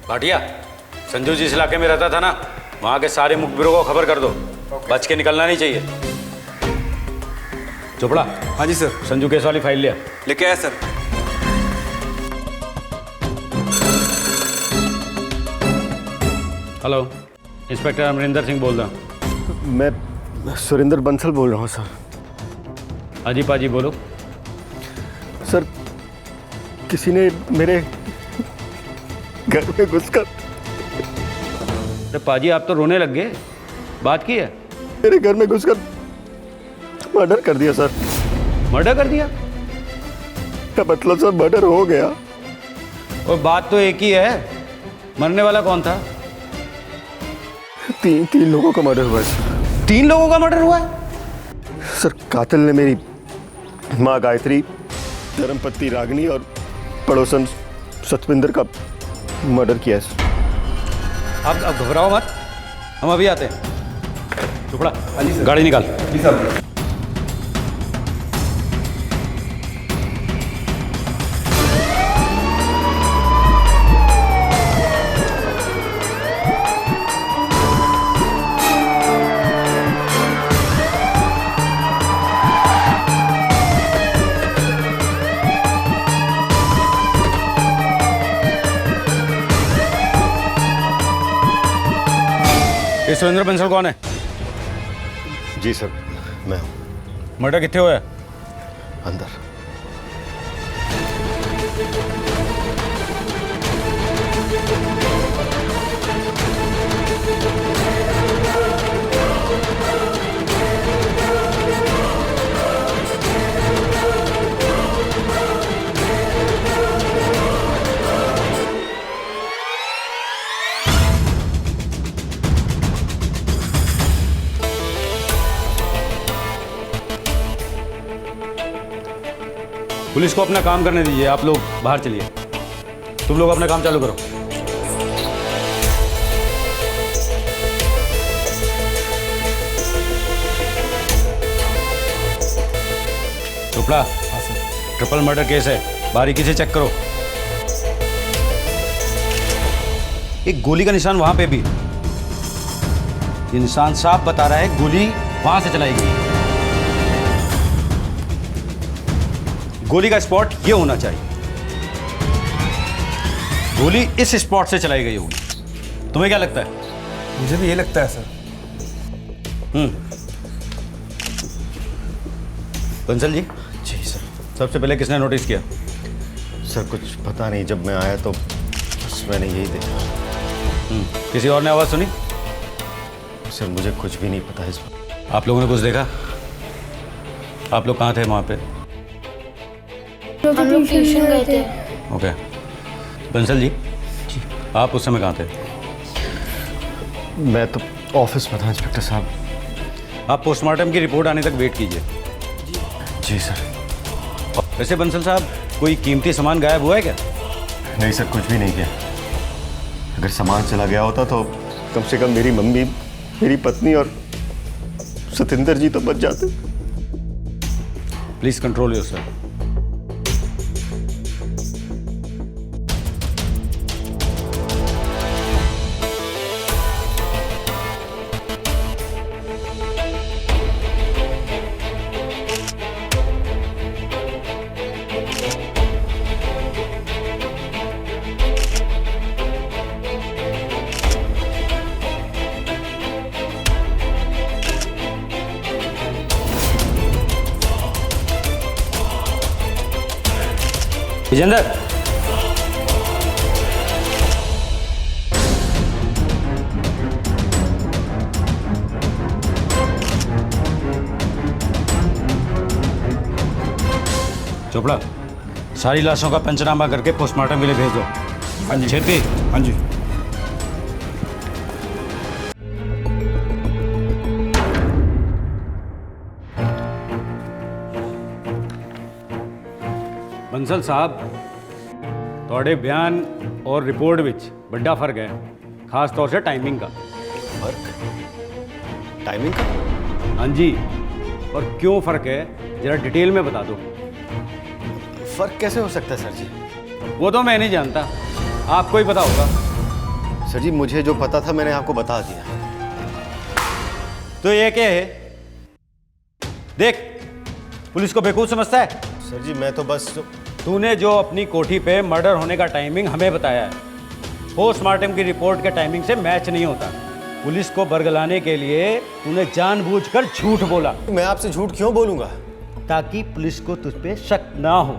भाटिया, संजू जिस इलाके में रहता था ना, वहाँ के सारे मुखबिरों को खबर कर दो। बच के निकलना नहीं चाहिए। चोपड़ा। हाँ जी सर। संजू केस वाली फाइल लिया। लेके आया sir. Hello, inspector Amarinder Singh बोल रहा हूँ। मैं सुरेंद्र बंसल बोल रहा हूँ सर। अजी पाजी बोलो। सर, किसी ने मेरे घर में घुसकर। अरे पाजी, आप तो रोने लग गए। बात की है? मेरे घर में घुसकर मर्डर कर दिया सर। मर्डर कर दिया? क्या मतलब सर, मर्डर हो गया। और बात तो एक ही है, मरने वाला कौन था? तीन लोगों का मर्डर हुआ है सर। 3 लोगों का मर्डर हुआ है? सर, कातिल ने मेरी माँ गायत्री, धर्मपत्नी रागिनी और पड़ोसन सतविंदर का मर्डर किया है सर। आप घबराओ मत, हम अभी आते हैं। टुकड़ा, गाड़ी निकाल। जी साहब। ये सुरेंद्र बंसल कौन है? जी सर, मैं हूँ। मर्डर कितने हुआ है? अंदर। पुलिस को अपना काम करने दीजिए। आप लोग बाहर चलिए। तुम लोग अपना काम चालू करो। चोपड़ा। हाँ सर। ट्रिपल मर्डर केस है, बारीकी से चेक करो। एक गोली का निशान वहां पे भी। ये निशान साफ बता रहा है गोली वहां से चलाई गई। गोली का स्पॉट ये होना चाहिए। गोली इस स्पॉट से चलाई गई होगी। तुम्हें क्या लगता है? मुझे भी ये लगता है सर। बंसल जी। जी सर। सबसे पहले किसने नोटिस किया? सर, कुछ पता नहीं, जब मैं आया तो बस मैंने यही देखा। किसी और ने आवाज सुनी? सर, मुझे कुछ भी नहीं पता इस पर। आप लोगों ने कुछ देखा? आप लोग कहाँ थे वहाँ पे? हम लोग ट्यूशन गए थे। ओके। बंसल जी, आप उस समय कहाँ थे? मैं तो ऑफिस में था इंस्पेक्टर साहब। आप पोस्टमार्टम की रिपोर्ट आने तक वेट कीजिए। जी सर। वैसे बंसल साहब, कोई कीमती सामान गायब हुआ है क्या? नहीं सर, कुछ भी नहीं किया। अगर सामान चला गया होता तो कम से कम मेरी मम्मी, मेरी पत्नी और सतिंदर जी तो बच जाते। Please control yourself. Vijendra, Chopra, सारी लाशों का पंचनामा करके पोस्टमार्टम के लिए भेज दो। हाँ जी। छेती। हाँ जी। बंसल साहब, ਤੁਹਾਡੇ बयान और रिपोर्ट विच बड़ा फर्क है, खास तौर से टाइमिंग का। फर्क? टाइमिंग का? हाँ जी, और क्यों फ़र्क है ज़रा डिटेल में बता दो। फर्क कैसे हो सकता है सर जी? वो तो मैं नहीं जानता, आपको ही पता होगा। सर जी मुझे जो पता था मैंने आपको बता दिया। तो ये क्या है? देख, पुलिस को बेवकूफ समझता है। सर जी मैं तो बस तूने जो अपनी कोठी पे मर्डर होने का टाइमिंग हमें बताया है, पोस्टमार्टम की रिपोर्ट के टाइमिंग से मैच नहीं होता। पुलिस को बरगलाने के लिए तूने जानबूझकर झूठ बोला, मैं आपसे झूठ क्यों बोलूंगा? ताकि पुलिस को तुझ पे शक ना हो।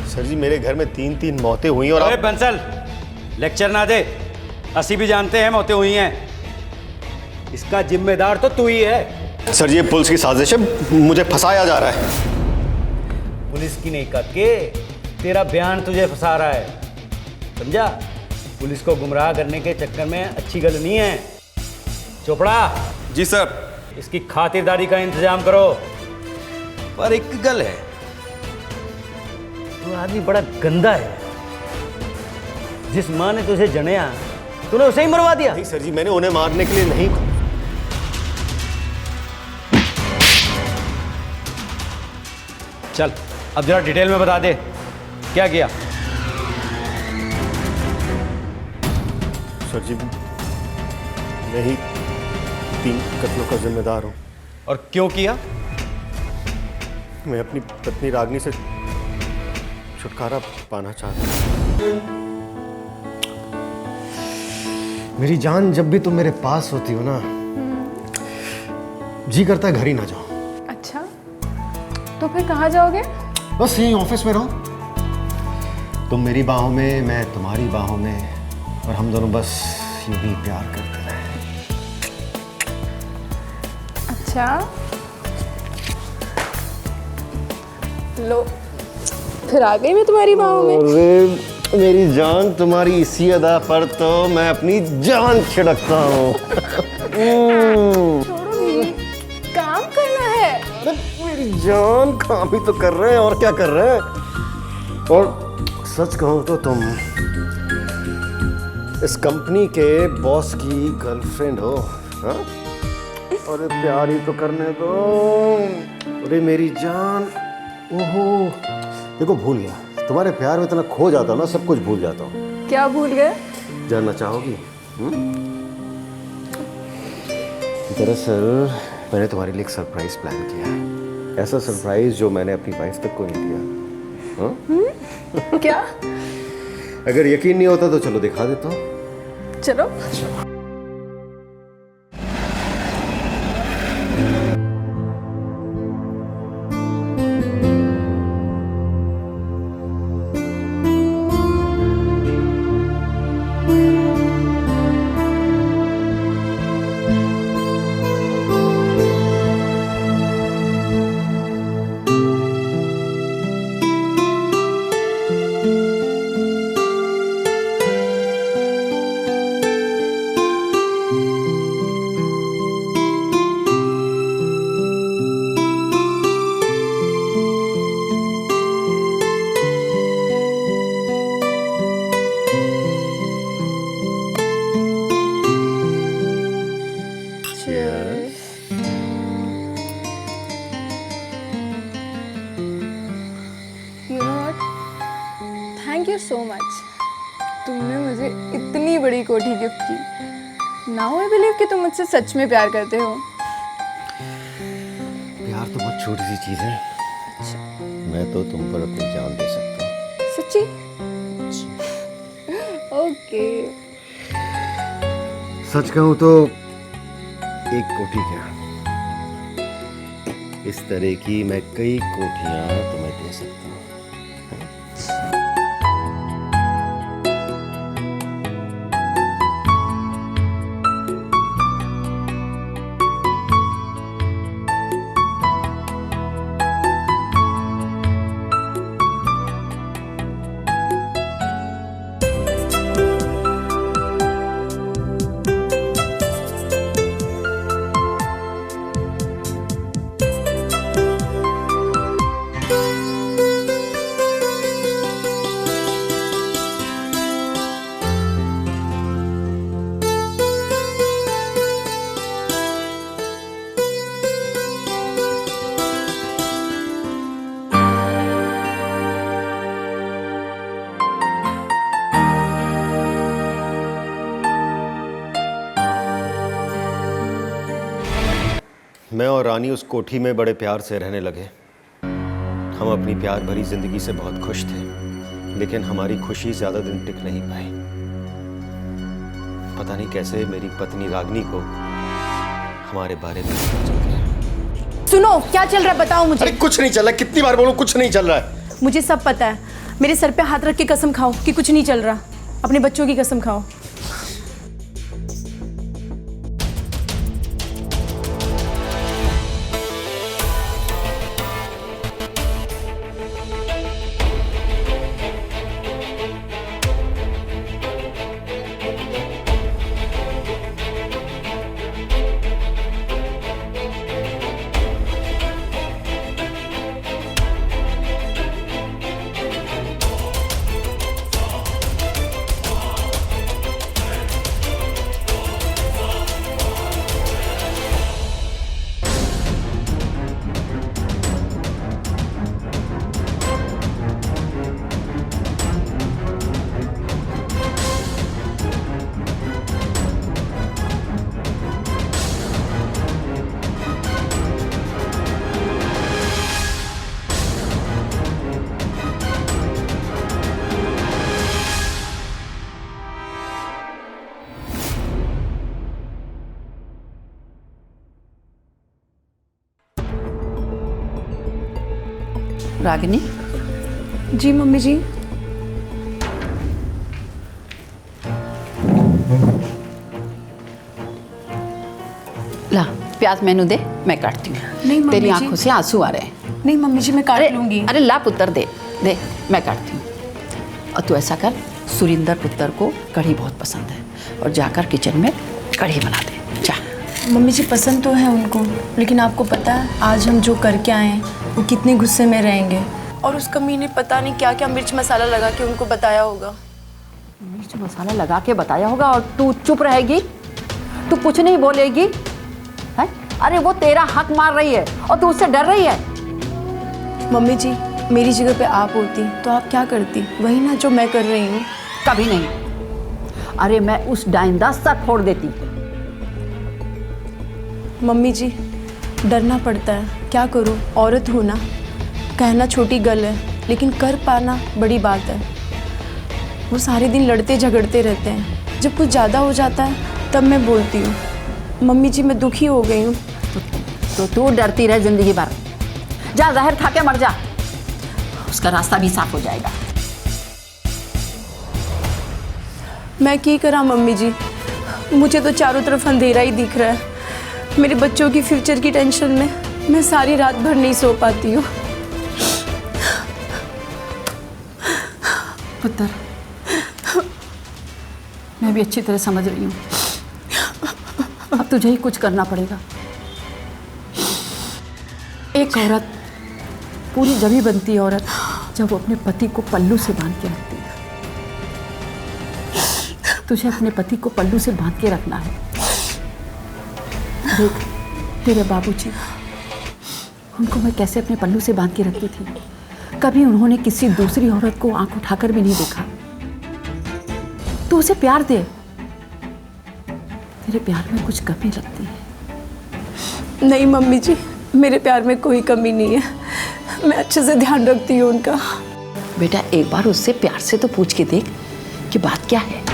सर जी मेरे घर में 3 मौतें हुई और अरे आप... बंसल, लेक्चर ना दे। असी भी जानते हैं मौतें हुई हैं। इसका जिम्मेदार तो तू ही है। सर जी ये पुलिस की साजिश है, मुझे फंसाया जा रहा है। पुलिस की नहीं करके तेरा बयान तुझे फंसा रहा है, समझा? पुलिस को गुमराह करने के चक्कर में अच्छी गल नहीं है। चोपड़ा, जी सर। इसकी खातिरदारी का इंतजाम करो। पर एक गल है, तू आदमी बड़ा गंदा है। जिस माँ ने तुझे जनेया तूने उसे ही मरवा दिया। नहीं सर जी मैंने उन्हें मारने के लिए नहीं। चल अब जरा डिटेल में बता दे, क्या किया? सर जी मैं ही 3 कत्लों का जिम्मेदार हूं। और क्यों किया? मैं अपनी पत्नी रागनी से छुटकारा पाना चाहता हूं। मेरी जान जब भी तुम मेरे पास होती हो ना, जी करता है घर ही ना जाओ। अच्छा, तो फिर कहाँ जाओगे? बस यहीं ऑफिस में रहो। तुम मेरी बाहों में, मैं तुम्हारी बाहों में, और हम दोनों बस यूं ही प्यार करते रहे। अच्छा, लो फिर आ गई मैं तुम्हारी बाहों में। अरे मेरी जान, तुम्हारी इसी अदा पर तो मैं अपनी जान छिड़कता हूँ। छोड़ो नहीं, काम करना है। मेरी जान काम ही तो कर रहे हैं, और क्या कर रहे हैं? और सच कहूँ तो तुम इस कंपनी के बॉस की गर्लफ्रेंड हो। हाँ? अरे प्यार ही तो करने दो। अरे मेरी जान, ओहो देखो भूल गया, तुम्हारे प्यार में इतना खो जाता हूँ ना, सब कुछ भूल जाता हूँ। क्या भूल गए? जानना चाहोगी? दरअसल मैंने तुम्हारे लिए एक सरप्राइज प्लान किया है। ऐसा सरप्राइज जो मैंने अपनी वाइफ तक को नहीं दिया। हाँ? क्या? अगर यकीन नहीं होता तो चलो दिखा देता हूँ। चलो। थैंक यू सो मच, तुमने मुझे इतनी बड़ी कोठी गिफ्ट की। नाउ आई बिलीव कि तुम मुझसे सच में प्यार करते हो। प्यार तो बहुत छोटी सी चीज है। मैं तो तुम पर अपनी जान दे सकता हूँ। सच्ची? ओके। सच कहूँ तो एक कोठी क्या, इस तरह की मैं कई कोठियां तुम्हें दे सकता हूँ। मैं और रानी उस कोठी में बड़े प्यार से रहने लगे। हम अपनी प्यार भरी जिंदगी से बहुत खुश थे, लेकिन हमारी खुशी ज्यादा दिन टिक नहीं पाई। पता नहीं कैसे मेरी पत्नी रागिनी को हमारे बारे में पता चल गया। सुनो, क्या चल रहा है बताओ मुझे। अरे कुछ नहीं चल रहा, कितनी बार बोलूं कुछ नहीं चल रहा है। मुझे सब पता है। मेरे सर पे हाथ रख के कसम खाओ कि कुछ नहीं चल रहा। अपने बच्चों की कसम खाओ। रागिनी, जी मम्मी जी। ला प्याज मैनू दे, मैं काटती हूँ। नहीं मम्मी तेरी जी। आंखों से आंसू आ रहे हैं। नहीं मम्मी जी, मैं काट लूंगी। अरे ला पुत्र, दे दे, मैं काटती हूँ। और तू ऐसा कर, सुरिंदर पुत्र को कढ़ी बहुत पसंद है, और जाकर किचन में कढ़ी बना दे, जा। मम्मी जी पसंद तो है उनको, लेकिन आपको पता है आज हम जो करके आए हैं वो कितने गुस्से में रहेंगे। और उस कमी ने पता नहीं क्या क्या मिर्च मसाला लगा के उनको बताया होगा। मिर्च मसाला लगा के बताया होगा और तू चुप रहेगी? तू कुछ नहीं बोलेगी है? अरे वो तेरा हक मार रही है और तू उससे डर रही है। मम्मी जी, मेरी जगह पे आप होती तो आप क्या करती? वही ना जो मैं कर रही हूँ। कभी नहीं। अरे मैं उस डाइंदा सर फोड़ देती। मम्मी जी, डरना पड़ता है, क्या करूँ? औरत हूँ ना। कहना छोटी गल है, लेकिन कर पाना बड़ी बात है। वो सारे दिन लड़ते झगड़ते रहते हैं, जब कुछ ज़्यादा हो जाता है तब मैं बोलती हूँ। मम्मी जी, मैं दुखी हो गई हूँ। तो तू डरती रह जिंदगी भर। जा जहर खा के मर जा, उसका रास्ता भी साफ हो जाएगा। मैं क्या करा मम्मी जी, मुझे तो चारों तरफ अंधेरा ही दिख रहा है। मेरे बच्चों की फ्यूचर की टेंशन में मैं सारी रात भर नहीं सो पाती हूँ। पुत्र, मैं भी अच्छी तरह समझ रही हूँ। अब तुझे ही कुछ करना पड़ेगा। एक औरत पूरी जभी बनती है औरत जब वो अपने पति को पल्लू से बांध के रखती है। तुझे अपने पति को पल्लू से बांध के रखना है। देख तेरे बाबूजी, उनको मैं कैसे अपने पल्लू से बांध के रखती थी। कभी उन्होंने किसी दूसरी औरत को आंख उठाकर भी नहीं देखा। तू उसे प्यार दे, तेरे प्यार में कुछ कमी लगती है। नहीं मम्मी जी, मेरे प्यार में कोई कमी नहीं है। मैं अच्छे से ध्यान रखती हूँ उनका। बेटा एक बार उससे प्यार से तो पूछ के देख कि बात क्या है।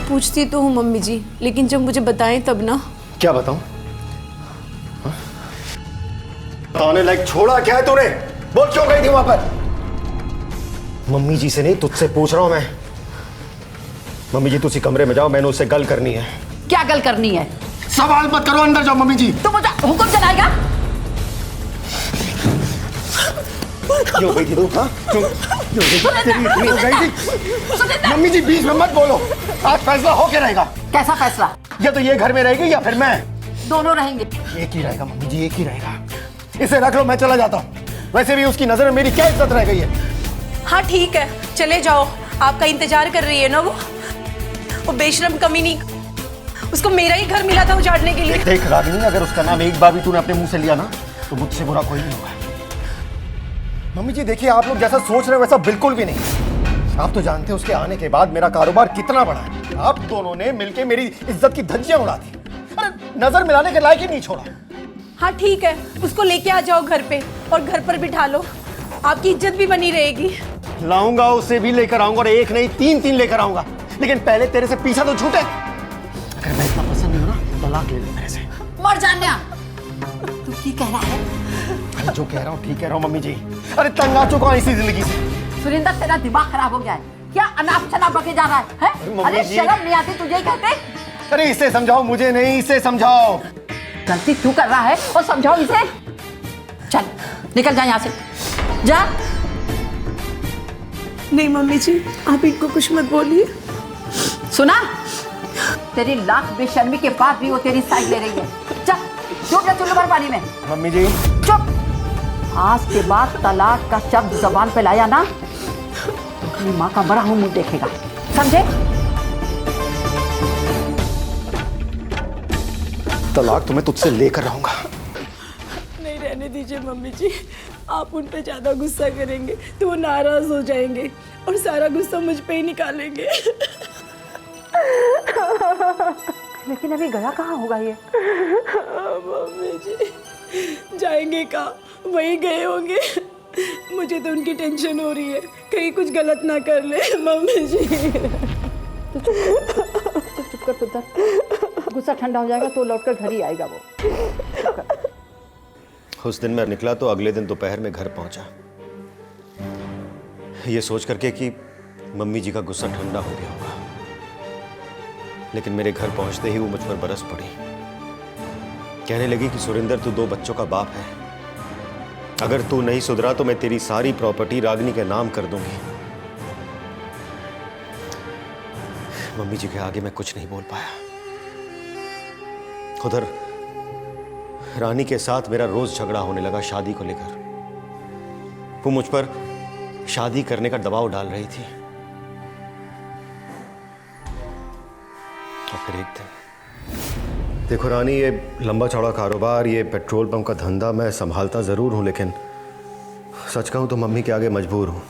पूछती तो हूँ मम्मी जी, लेकिन जब मुझे बताएं तब ना। क्या बताऊं? बताने लायक छोड़ा क्या है तूने? बोल क्यों गई थी वहां पर? मम्मी जी से नहीं, तुझसे पूछ रहा हूं मैं। मम्मी जी तुसी कमरे में जाओ, मैंने उससे गल करनी है। क्या गल करनी है? सवाल मत करो, अंदर जाओ मम्मी जी। तू मुझे हुक्म चलाएगा? क्यों गई थी तू? हाँ? क्यों गई थी? मम्मी जी बीच में मत बोलो। आज फैसला होके रहेगा। कैसा फैसला? या तो ये घर में रहेगी या फिर मैं। दोनों रहेंगे। एक ही रहेगा मम्मी जी, एक ही रहेगा। इसे रख लो, मैं चला जाता हूँ। वैसे भी उसकी नजर में मेरी क्या इज्जत रह गई है? हाँ ठीक है, चले जाओ। आपका इंतजार कर रही है ना वो बेशरम कमीनी। उसको मेरा ही घर मिला था उजाड़ने के लिए। देख रागिनी, अगर उसका नाम एक बार भी तूने अपने मुंह से लिया ना तो मुझसे बुरा कोई नहीं होगा। मम्मी जी देखिए, आप लोग जैसा सोच रहे हो वैसा बिल्कुल भी नहीं। आप तो जानते हैं उसके आने के बाद मेरा कारोबार कितना बढ़ा है। आप दोनों ने मिलकर मेरी इज्जत की धज्जियां उड़ा दी। अरे नजर मिलाने के लायक ही नहीं छोड़ा। हाँ ठीक है, उसको लेके आ जाओ घर पे और घर पर बिठा लो, आपकी इज्जत भी बनी रहेगी। लाऊंगा, उसे भी लेकर आऊंगा और एक नहीं तीन लेकर आऊंगा, लेकिन पहले तेरे से पीछा तो छूटे। अगर मैं इतना पसंद नहीं हूं ना, तलाक ले ले मेरे से। मर जाने तू की कह रहा है? अरे जो कह रहा हूँ ठीक कह रहा हूँ मम्मी जी। अरे तंग आ चुका हूं इसी जिंदगी से। सुरेंद्र, तेरा दिमाग खराब हो गया है क्या? अनाप शनाप बके जा रहा है? मम्मी अरे जी। शर्म नहीं आती तुझे ही कहते? अरे इसे समझाओ, मुझे नहीं, इसे समझाओ। गलती तू कर रहा है और समझाओ इसे। चल निकल जा यहाँ से, जा। नहीं मम्मी जी, आप इनको कुछ मत बोलिए। सुना? तेरी लाख बेशर्मी के बाद भी वो तेरी साइड ले रही है। चल डूब जा चुल्लू भर पानी में। मम्मी जी चुप। आज के बाद तलाक का शब्द जबान पे लाया ना, तो अपनी माँ का बड़ा मुंह देखेगा, समझे? तलाक तो मैं तुझसे लेकर रहूंगा। नहीं रहने दीजिए मम्मी जी, आप उन पे ज्यादा गुस्सा करेंगे तो वो नाराज हो जाएंगे और सारा गुस्सा मुझ पे ही निकालेंगे। लेकिन अभी गया कहाँ होगा ये? मम्मी जी जाएंगे कहाँ, वहीं गए होंगे। मुझे तो उनकी टेंशन हो रही है, कहीं कुछ गलत ना कर ले। मम्मी जी चुप कर पुत्र, गुस्सा ठंडा हो जाएगा तो लौटकर घर ही आएगा वो। उस दिन मैं निकला तो अगले दिन दोपहर में घर पहुंचा, ये सोच करके कि मम्मी जी का गुस्सा ठंडा हो गया होगा। लेकिन मेरे घर पहुंचते ही वो मुझ पर बरस पड़ी, कहने लगी कि सुरेंद्र तू 2 बच्चों का बाप है, अगर तू नहीं सुधरा तो मैं तेरी सारी प्रॉपर्टी रागिनी के नाम कर दूंगी। मम्मी जी के आगे मैं कुछ नहीं बोल पाया। उधर रानी के साथ मेरा रोज झगड़ा होने लगा शादी को लेकर। वो मुझ पर शादी करने का दबाव डाल रही थी। और फिर एक दिन, देखो रानी, ये लंबा चौड़ा कारोबार, ये पेट्रोल पंप का धंधा मैं संभालता जरूर हूं, लेकिन सच कहूं तो मम्मी के आगे मजबूर हूं।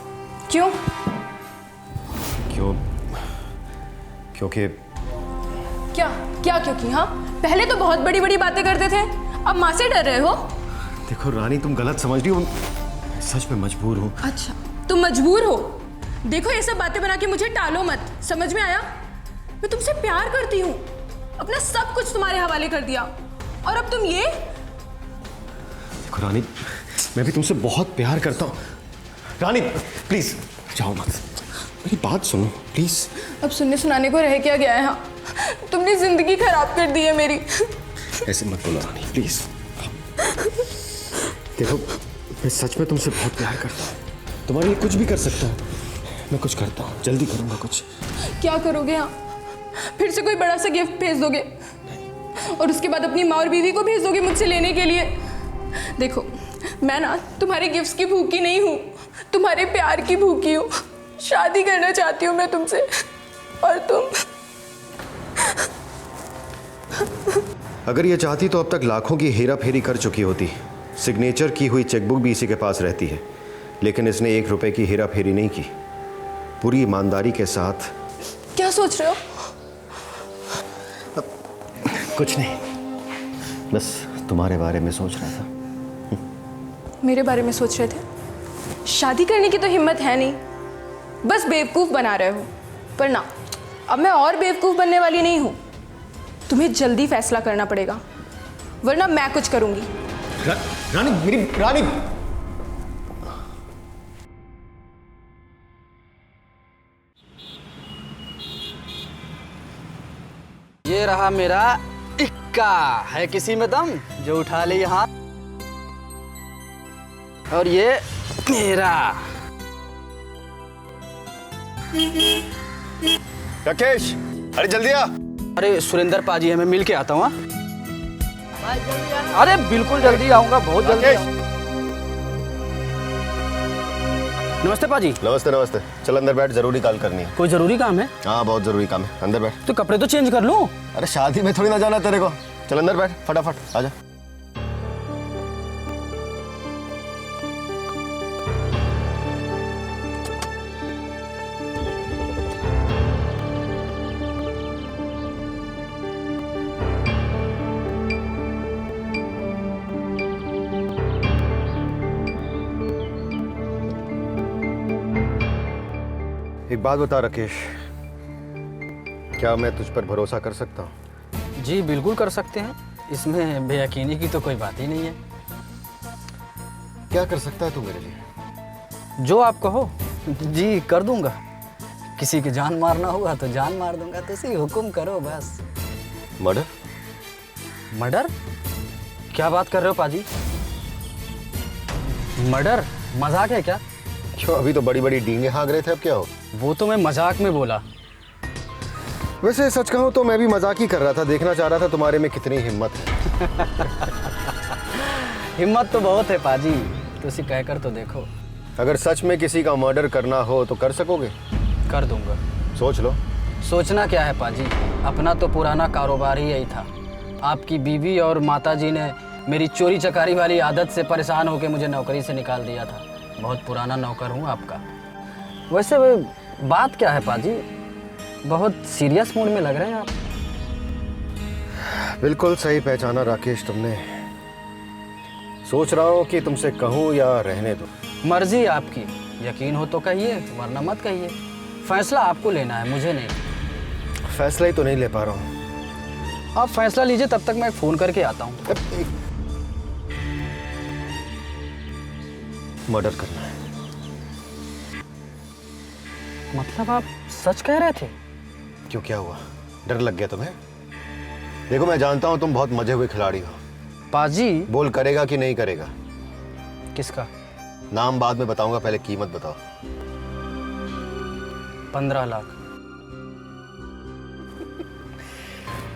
क्यों? क्योंकि क्या क्या क्योंकि? हाँ, पहले तो बहुत बड़ी बड़ी बातें करते थे, अब माँ से डर रहे हो? देखो रानी, तुम गलत समझ रही हो, सच में मजबूर हूं। अच्छा, तुम मजबूर हो? देखो ये सब बातें बना के मुझे टालो मत, समझ में आया? मैं तुमसे प्यार करती हूँ, अपना सब कुछ तुम्हारे हवाले कर दिया, और अब तुम ये? देखो रानी, मैं भी तुमसे बहुत प्यार करता हूँ। रानी प्लीज जाओ मत, मेरी बात सुनो प्लीज। अब सुनने सुनाने को रह क्या गया है? हाँ, तुमने जिंदगी खराब कर दी है मेरी। ऐसे मत बोलो रानी प्लीज। देखो मैं सच में तुमसे बहुत प्यार करता हूँ, तुम्हारे लिए कुछ भी कर सकता हूँ। मैं कुछ करता हूँ, जल्दी करूँगा कुछ। क्या करोगे? हाँ, फिर से कोई बड़ा सा गिफ्ट भेज दोगे और उसके बाद अपनी माँ और बीवी को भेज दोगे मुझसे लेने के लिए? देखो मैं ना तुम्हारे गिफ्ट्स की भूखी नहीं हूँ, तुम्हारे प्यार की भूखी हूँ। शादी करना चाहती हूँ मैं तुमसे, और तुम? अगर ये चाहती तो अब तक लाखों की हेरा फेरी कर चुकी होती। सिग्नेचर की हुई चेकबुक भी इसी के पास रहती है, लेकिन इसने 1 रुपए की हेरा फेरी नहीं की, पूरी ईमानदारी के साथ। क्या सोच रहे हो? कुछ नहीं, बस तुम्हारे बारे में सोच रहा था। मेरे बारे में सोच रहे थे? शादी करने की तो हिम्मत है नहीं, बस बेवकूफ़ बना रहे हो। पर ना, अब मैं और बेवकूफ़ बनने वाली नहीं हूँ। तुम्हें जल्दी फैसला करना पड़ेगा, वरना मैं कुछ करूँगी। रानी, मेरी रानी। ये रहा मेरा इक्का। है किसी में दम जो उठा ले यहाँ। और ये मेरा। राकेश, अरे जल्दी आ। अरे सुरेंद्र पाजी है, मैं मिल के आता हूँ। अरे बिल्कुल जल्दी आऊंगा, बहुत जल्दी आऊंगा। नमस्ते पाजी। नमस्ते नमस्ते, चल अंदर बैठ, जरूरी कॉल करनी है। कोई जरूरी काम है? हाँ बहुत जरूरी काम है, अंदर बैठ। तो कपड़े तो चेंज कर लूं। अरे शादी में थोड़ी ना जाना तेरे को, चल अंदर बैठ फटाफट, आजा। एक बात बता राकेश, क्या मैं तुझ पर भरोसा कर सकता हूँ? जी बिल्कुल कर सकते हैं, इसमें बेयकीनी की तो कोई बात ही नहीं है। क्या कर सकता है तू मेरे लिए? जो आप कहो जी कर दूंगा। किसी की जान मारना होगा तो जान मार दूंगा, तो इसी हुक्म करो बस। मर्डर? मर्डर? क्या बात कर रहे हो पाजी? मर्डर? मजाक है क्या? क्यों, अभी तो बड़ी बड़ी डींगे हाँक रहे थे, अब क्या हो? वो तो मैं मजाक में बोला। वैसे सच कहूँ तो मैं भी मजाक ही कर रहा था, देखना चाह रहा था तुम्हारे में कितनी हिम्मत है। हिम्मत तो बहुत है पाजी, तो इसी कहकर तो देखो। अगर सच में किसी का मर्डर करना हो तो कर सकोगे? कर दूंगा। सोच लो। सोचना क्या है पाजी, अपना तो पुराना कारोबार ही यही था। आपकी बीवी और माताजी ने मेरी चोरी चकारी वाली आदत से परेशान होकर मुझे नौकरी से निकाल दिया था। बहुत पुराना नौकर हूँ आपका। वैसे बात क्या है पाजी, बहुत सीरियस मूड में लग रहे हैं आप। बिल्कुल सही पहचाना राकेश तुमने। सोच रहा हूँ कि तुमसे कहूँ या रहने दो। मर्जी आपकी, यकीन हो तो कहिए वरना मत कहिए। फैसला आपको लेना है, मुझे नहीं। फैसला ही तो नहीं ले पा रहा हूँ। आप फैसला लीजिए, तब तक मैं फ़ोन करके आता हूँ। मर्डर करना है। मतलब आप सच कह रहे थे? क्यों, क्या हुआ? डर लग गया तुम्हें? देखो मैं जानता हूँ तुम बहुत मजे हुए खिलाड़ी हो। पाजी। बोल, करेगा कि नहीं करेगा? किसका? नाम बाद में बताऊंगा, पहले कीमत बताओ। 15 लाख।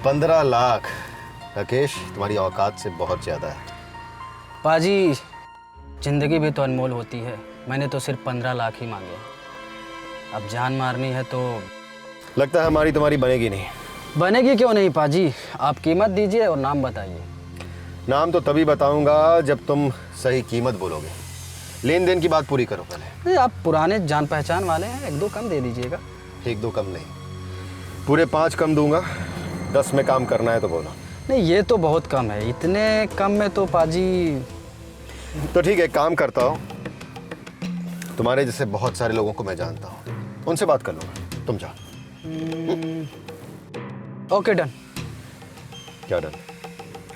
15 लाख? राकेश, तुम्हारी औकात से बहुत ज्यादा है। पाजी, जिंदगी भी तो अनमोल होती है। मैंने तो सिर्फ 15 लाख ही मांगे। अब जान मारनी है तो लगता है हमारी तुम्हारी बनेगी नहीं। बनेगी क्यों नहीं पाजी, आप कीमत दीजिए और नाम बताइए। नाम तो तभी बताऊंगा जब तुम सही कीमत बोलोगे। लेन देन की बात पूरी करो पहले। नहीं, आप पुराने जान पहचान वाले हैं, 1-2 कम दे दीजिएगा। 1-2 कम नहीं, पूरे 5 कम दूंगा। 10 में काम करना है तो बोलो। नहीं, ये तो बहुत कम है, इतने कम में तो पाजी। तो ठीक है, काम करता हूँ। तुम्हारे जैसे बहुत सारे लोगों को मैं जानता हूँ, उनसे बात कर लूँगा। तुम जाओ। Okay done. क्या डन?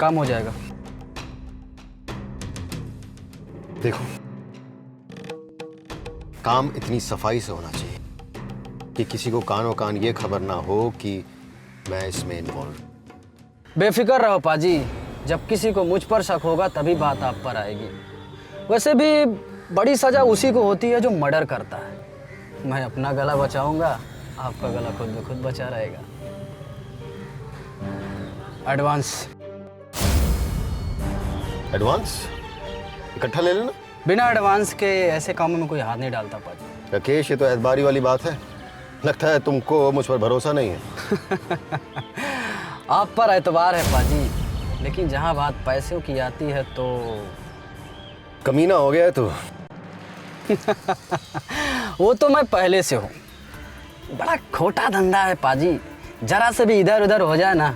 काम हो जाएगा। देखो, काम इतनी सफाई से होना चाहिए कि किसी को कानों कान ये खबर ना हो कि मैं इसमें इन्वॉल्व। बेफिक्र रहो पाजी, जब किसी को मुझ पर शक होगा तभी बात आप पर आएगी। वैसे भी बड़ी सजा उसी को होती है जो मर्डर करता है। मैं अपना गला बचाऊंगा, आपका गला खुद ब खुद बचा रहेगा। एडवांस। एडवांस इकट्ठा ले लेना। बिना एडवांस के ऐसे कामों में कोई हाथ नहीं डालता पाजी। राकेश, ये तो एतबारी वाली बात है। लगता है तुमको मुझ पर भरोसा नहीं है। आप पर एतबार है पाजी, लेकिन जहां बात पैसों की आती है तो कमीना हो गया है तू। वो तो मैं पहले से हूँ। बड़ा खोटा धंधा है पाजी, जरा से भी इधर उधर हो जाए ना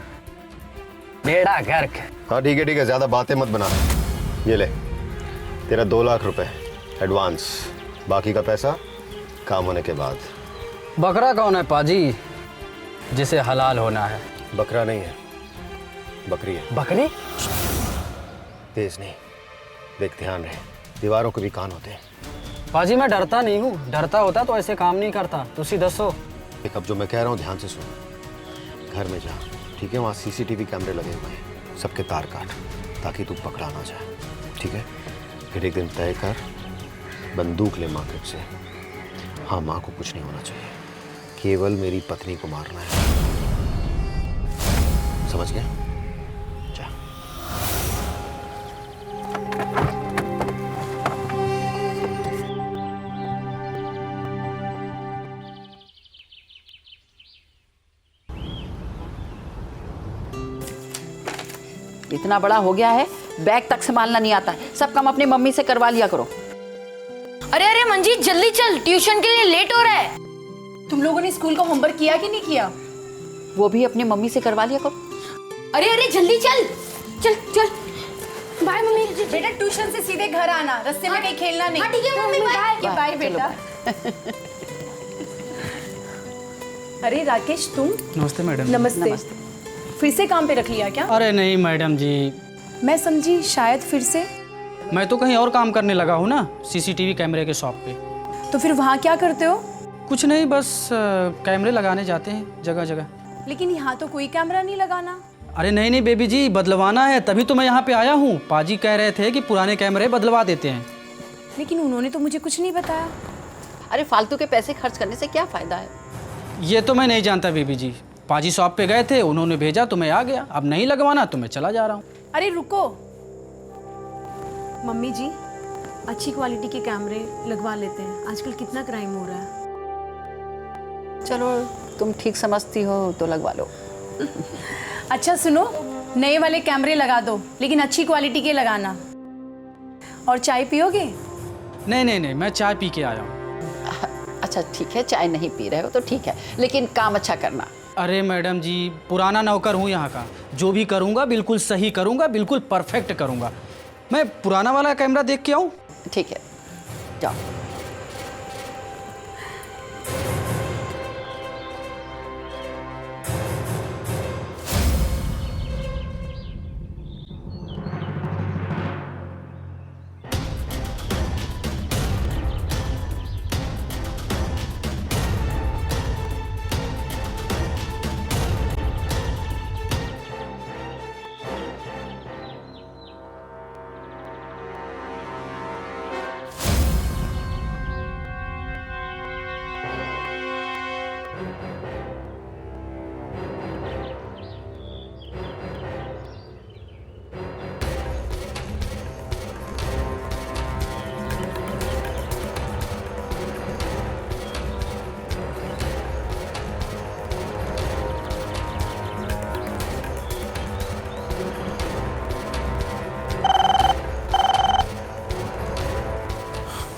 बेड़ा गर्क। हाँ ठीक है ठीक है, ज्यादा बातें मत बना। ये ले तेरा 2 लाख रुपए एडवांस, बाकी का पैसा काम होने के बाद। बकरा कौन है पाजी जिसे हलाल होना है? बकरा नहीं है, बकरी है। बकरी? तेज नहीं, देख ध्यान रहे, दीवारों को भी कान होते हैं। पाजी मैं डरता नहीं हूँ, डरता होता तो ऐसे काम नहीं करता। तुसी दसो। देख, अब जो मैं कह रहा हूँ ध्यान से सुन। घर में जा, ठीक है? वहाँ CCTV कैमरे लगे हुए हैं, सबके तार काट ताकि तू पकड़ा ना जाए, ठीक है? फिर एक दिन तय कर, बंदूक ले मार्केट से। हाँ, माँ को कुछ नहीं होना चाहिए, केवल मेरी पत्नी को मारना है। समझ गया? जा। इतना बड़ा हो गया है, बैग तक संभालना नहीं आता है। सब काम अपनी मम्मी से करवा लिया करो। अरे अरे मंजीत, जल्दी चल, ट्यूशन के लिए लेट हो रहा है। तुम लोगों ने स्कूल का होमवर्क किया कि नहीं किया? वो भी अपनी मम्मी से करवा लिया करो। अरे अरे जल्दी चल, चल चल। Bye mummy. बेटा ट्यूशन से सीधे घर आना, रास्ते में कहीं खेलना नहीं। हाँ ठीक है मम्मी, बाय। बाय बेटा। अरे राकेश तुम। नमस्ते मैडम। नमस्ते। फिर से काम पे रख लिया क्या? अरे नहीं मैडम जी, मैं समझी शायद फिर से। मैं तो कहीं और काम करने लगा हूँ ना, सीसीटीवी कैमरे के शॉप पे। तो फिर वहाँ क्या करते हो? कुछ नहीं, बस कैमरे लगाने जाते हैं जगह जगह। लेकिन यहाँ तो कोई कैमरा नहीं लगाना। अरे नहीं नहीं बेबी जी, बदलवाना है, तभी तो मैं यहाँ पे आया हूँ। पाजी कह रहे थे कि पुराने कैमरे बदलवा देते हैं। लेकिन उन्होंने तो मुझे कुछ नहीं बताया। अरे फालतू के पैसे खर्च करने से क्या फ़ायदा है? ये तो मैं नहीं जानता बेबी जी, पाजी शॉप पे गए थे, उन्होंने भेजा तो मैं आ गया। अब नहीं लगवाना तो मैं चला जा रहा हूँ। अरे रुको मम्मी जी, अच्छी क्वालिटी के कैमरे लगवा लेते हैं, आजकल कितना क्राइम हो रहा है। चलो तुम ठीक समझती हो तो लगवा लो। अच्छा सुनो, नए वाले कैमरे लगा दो, लेकिन अच्छी क्वालिटी के लगाना। और चाय पियोगे? नहीं नहीं नहीं, मैं चाय पी के आया हूँ। अच्छा ठीक है, चाय नहीं पी रहे हो तो ठीक है, लेकिन काम अच्छा करना। अरे मैडम जी, पुराना नौकर हूँ यहाँ का, जो भी करूँगा बिल्कुल सही करूँगा, बिल्कुल परफेक्ट करूँगा। मैं पुराना वाला कैमरा देख के आऊँ? ठीक है, जाओ।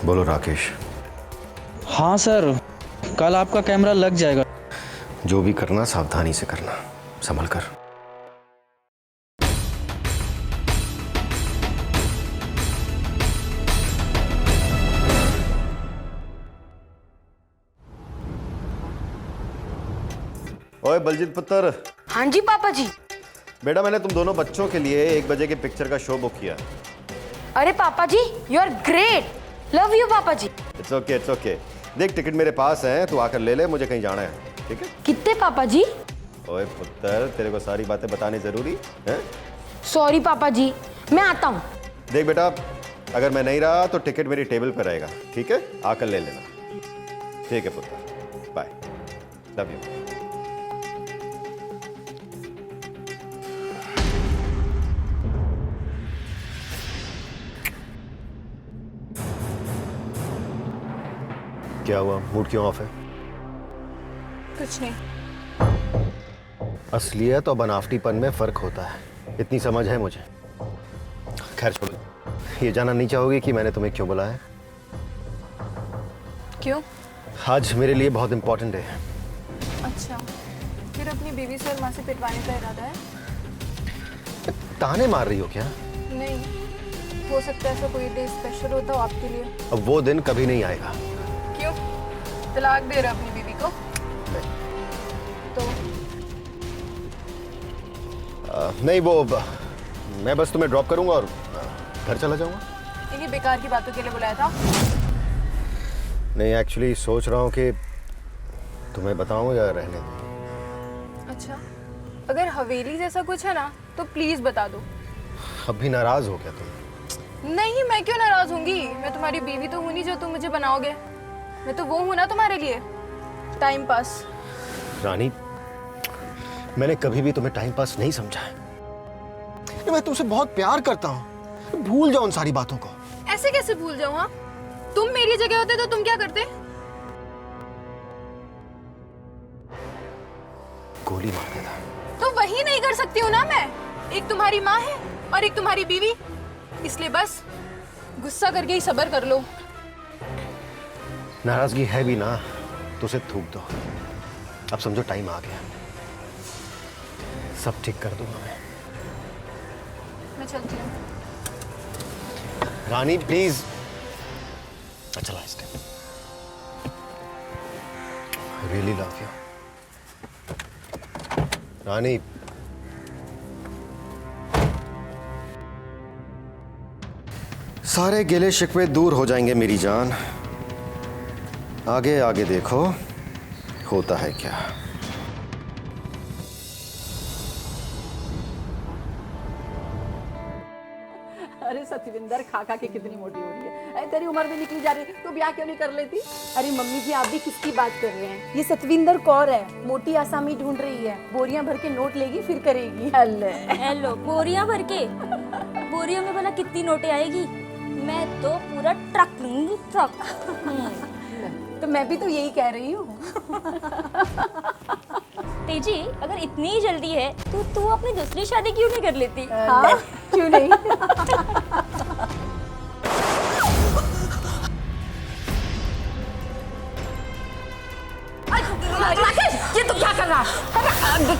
बोलो राकेश। हाँ सर, कल आपका कैमरा लग जाएगा। जो भी करना सावधानी से करना, संभल कर। ओए बलजीत पुत्र। हाँ जी पापा जी। बेटा मैंने तुम दोनों बच्चों के लिए 1 बजे के पिक्चर का शो बुक किया। अरे पापा ji, you are great, love you पापा ji. It's okay it's okay. देख टिकट मेरे पास है, तू आकर ले ले, मुझे कहीं जाना है, ठीक है? कितने पापा जी? ओए पुत्र, तेरे को सारी बातें बतानी जरूरी है? सॉरी पापा जी, मैं आता हूँ। देख बेटा, अगर मैं नहीं रहा तो टिकट मेरी टेबल पर रहेगा, ठीक है? आकर ले लेना। ठीक है पुत्र, बाय, लव यू। क्या हुआ, मूड क्यों ऑफ है? कुछ नहीं। असलियत और बनावटीपन में फर्क होता है, इतनी समझ है मुझे। खैर छोड़ो, ये जानना नहीं चाहोगी कि मैंने तुम्हें क्यों बुलाया? क्यों? आज मेरे लिए बहुत इंपॉर्टेंट है। अच्छा, फिर अपनी बीवी से और माँ से पिटवाने का इरादा है? ताने मार रही हो क्या? नहीं, हो सकता है ऐसा कोई डे स्पेशल होता हो आपके लिए। अब वो दिन कभी नहीं आएगा। क्यों? तलाक दे रहा अपनी बीवी को? नहीं। तो नहीं, वो मैं बस तुम्हें ड्रॉप करूंगा और घर चला जाऊंगा। इन्हीं बेकार की बातों के लिए बुलाया था? नहीं, एक्चुअली सोच रहा हूँ कि तुम्हें बताऊं या रहने दूं। अच्छा, अगर हवेली जैसा कुछ है ना तो प्लीज बता दो। अब भी नाराज हो क्या तुम? नहीं, मैं क्यों नाराज होंगी? मैं तुम्हारी बीवी तो हूँ नहीं जो तुम मुझे बनाओगे। मैं तो वो हूँ ना तुम्हारे लिए, टाइम पास। रानी, मैंने कभी भी तुम्हें टाइम पास नहीं समझा है। मैं तुमसे बहुत प्यार करता हूँ, भूल जाओ उन सारी बातों को। ऐसे कैसे भूल जाऊँ? हाँ, तुम मेरी जगह होते तो तुम क्या करते? गोली मार देता। तो वही नहीं कर सकती हूँ ना मैं? एक तुम्हारी माँ है और एक तुम्हारी बीवी, इसलिए बस गुस्सा करके ही सब्र कर लो। नाराजगी है भी ना तो उसे थूक दो। अब समझो टाइम आ गया, सब ठीक कर दूंगा मैं चलती हूँ। रानी प्लीज। अच्छा last time, I really love you. Rani, सारे गिले शिकवे दूर हो जाएंगे मेरी जान। आगे आगे देखो होता है क्या। अरे सतविंदर, खा खा के कितनी मोटी हो रही है। अरे तेरी उम्र भी निकली जा रही है, तो ब्याह क्यों नहीं कर लेती? अरे मम्मी जी, आप भी किसकी बात कर रहे हैं? ये सतविंदर कौर है, मोटी आसामी ढूंढ रही है। बोरियां भर के नोट लेगी फिर करेगी। हेलो, बोरियां भर के? बोरियों में भला कितनी नोटें आएगी? मैं तो पूरा ट्रक लूंगी, ट्रक। तो मैं भी तो यही कह रही हूँ। तेजी, अगर इतनी ही जल्दी है तो तू अपनी दूसरी शादी क्यों नहीं कर लेती? हाँ, क्यों नहीं? ये तो क्या कर रहा है?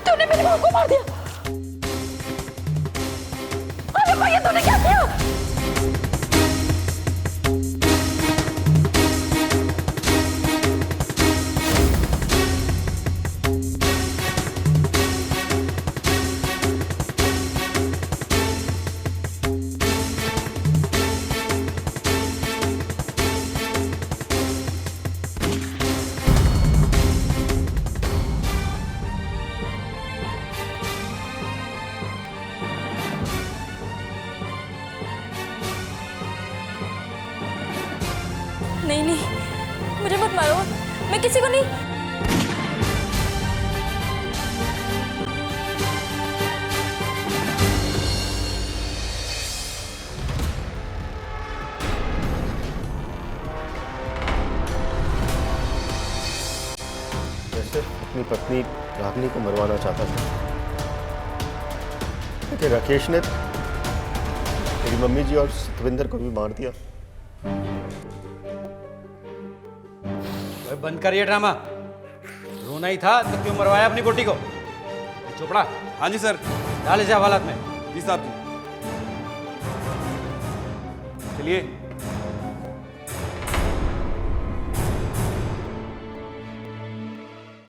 तूने मेरी बहू को मार दिया। अरे भैया, तूने क्या किया? नहीं नहीं, मुझे मत मारो, मैं किसी को नहीं। जैसे अपनी पत्नी रागनी को मरवाना चाहता था, लेकिन राकेश ने मेरी मम्मी जी और सतविंदर को भी मार दिया। भाई बंद कर ये ड्रामा। रोना ही था तो क्यों मरवाया अपनी कोटी को? चोपड़ा, हाँ जी सर। डाल इसे हवालात में। जी साहब जी। चलिए।